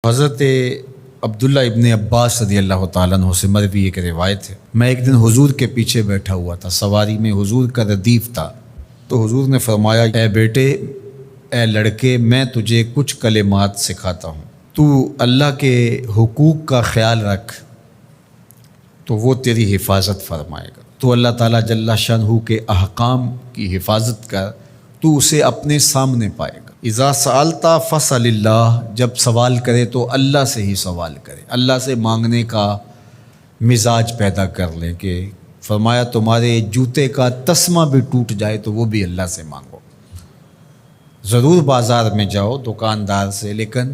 حضرت عبداللہ ابن عباس رضی اللہ تعالیٰ عنہ سے مروی ایک روایت ہے، میں ایک دن حضور کے پیچھے بیٹھا ہوا تھا، سواری میں حضور کا ردیف تھا، تو حضور نے فرمایا، اے بیٹے، اے لڑکے، میں تجھے کچھ کلمات سکھاتا ہوں، تو اللہ کے حقوق کا خیال رکھ تو وہ تیری حفاظت فرمائے گا۔ تو اللہ تعالیٰ جل شانہ کے احکام کی حفاظت کر، تو اسے اپنے سامنے پائے گا۔ اذا سألت فاسأل اللہ، جب سوال کرے تو اللہ سے ہی سوال کرے، اللہ سے مانگنے کا مزاج پیدا کر لیں کہ فرمایا تمہارے جوتے کا تسمہ بھی ٹوٹ جائے تو وہ بھی اللہ سے مانگو۔ ضرور بازار میں جاؤ دکاندار سے، لیکن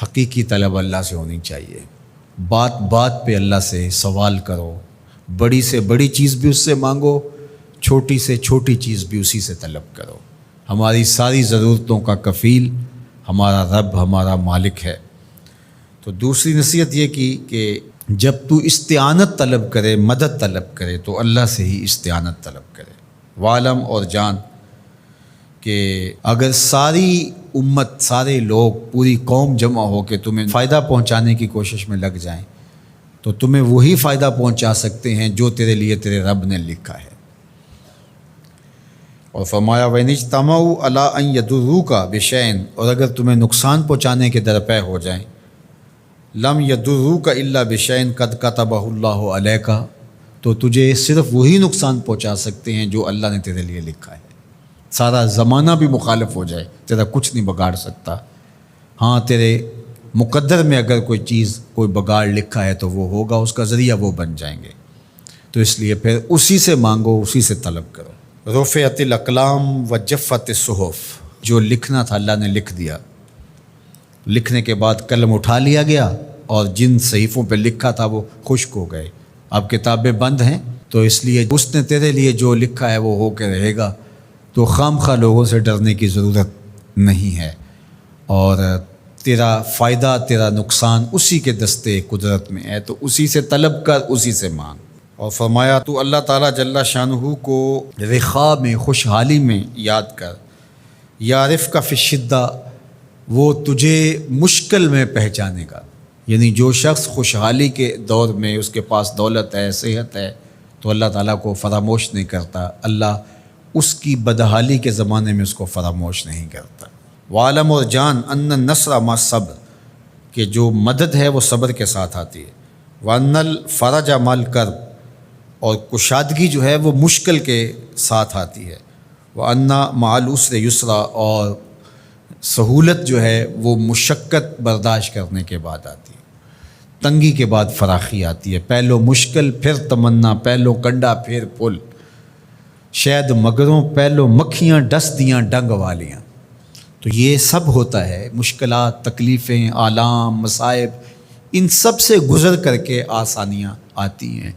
حقیقی طلب اللہ سے ہونی چاہیے۔ بات بات پہ اللہ سے سوال کرو، بڑی سے بڑی چیز بھی اس سے مانگو، چھوٹی سے چھوٹی چیز بھی اسی سے طلب کرو۔ ہماری ساری ضرورتوں کا کفیل ہمارا رب، ہمارا مالک ہے۔ تو دوسری نصیحت یہ کی کہ جب تو استعانت طلب کرے، مدد طلب کرے تو اللہ سے ہی استعانت طلب کرے۔ وعلم، اور جان کہ اگر ساری امت، سارے لوگ، پوری قوم جمع ہو کے تمہیں فائدہ پہنچانے کی کوشش میں لگ جائیں تو تمہیں وہی فائدہ پہنچا سکتے ہیں جو تیرے لیے تیرے رب نے لکھا ہے۔ اور فرمایا وَإِنِ اجْتَمَعُوا عَلَىٰ أَن يَضُرُّوكَ بِشَيْءٍ، اور اگر تمہیں نقصان پہنچانے کے درپے ہو جائیں، لَمْ يَضُرُّوكَ إِلَّا بِشَيْءٍ قَدْ كَتَبَهُ اللَّهُ عَلَيْكَ، تو تجھے صرف وہی نقصان پہنچا سکتے ہیں جو اللہ نے تیرے لیے لکھا ہے۔ سارا زمانہ بھی مخالف ہو جائے، تیرا کچھ نہیں بگاڑ سکتا۔ ہاں، تیرے مقدر میں اگر کوئی چیز، کوئی بگاڑ لکھا ہے تو وہ ہوگا، اس کا ذریعہ وہ بن جائیں گے۔ تو اس لیے پھر اسی سے مانگو، اسی سے طلب کرو۔ رفعت الاقلام وجفت الصحف، جو لکھنا تھا اللہ نے لکھ دیا، لکھنے کے بعد قلم اٹھا لیا گیا اور جن صحیفوں پہ لکھا تھا وہ خشک ہو گئے۔ اب کتابیں بند ہیں، تو اس لیے اس نے تیرے لیے جو لکھا ہے وہ ہو کے رہے گا، تو خام خواہ لوگوں سے ڈرنے کی ضرورت نہیں ہے، اور تیرا فائدہ، تیرا نقصان اسی کے دستے قدرت میں ہے، تو اسی سے طلب کر، اسی سے مانگ۔ اور فرمایا تو اللہ تعالیٰ جل شانہ کو رخاء میں، خوشحالی میں یاد کر، یعرفک فی الشدہ، وہ تجھے مشکل میں پہچانے گا۔ یعنی جو شخص خوشحالی کے دور میں اس کے پاس دولت ہے، صحت ہے، تو اللہ تعالیٰ کو فراموش نہیں کرتا، اللہ اس کی بدحالی کے زمانے میں اس کو فراموش نہیں کرتا۔ وعلم، اور جان، ان النصر مع الصبر، کہ جو مدد ہے وہ صبر کے ساتھ آتی ہے۔ وان الفرج مع الکرب، اور کشادگی جو ہے وہ مشکل کے ساتھ آتی ہے۔ وَأَنَّ مَعَ الْعُسْرِ يُسْرًا، اور سہولت جو ہے وہ مشقت برداشت کرنے کے بعد آتی ہے، تنگی کے بعد فراخی آتی ہے۔ پہلو مشکل پھر تمنا، پہلو کنڈا پھر پھول، شاید مگروں پہلو مکھیاں ڈس دیاں ڈنگ والیاں۔ تو یہ سب ہوتا ہے، مشکلات، تکلیفیں، آلام، مصائب، ان سب سے گزر کر کے آسانیاں آتی ہیں۔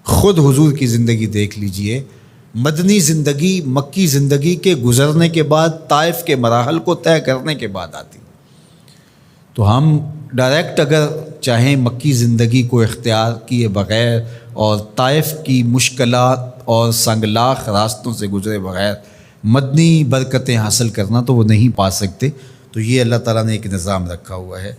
خود حضور کی زندگی دیکھ لیجئے، مدنی زندگی مکی زندگی کے گزرنے کے بعد، طائف کے مراحل کو طے کرنے کے بعد آتی۔ تو ہم ڈائریکٹ اگر چاہیں مکی زندگی کو اختیار کیے بغیر اور طائف کی مشکلات اور سنگلاخ راستوں سے گزرے بغیر مدنی برکتیں حاصل کرنا، تو وہ نہیں پا سکتے۔ تو یہ اللہ تعالیٰ نے ایک نظام رکھا ہوا ہے۔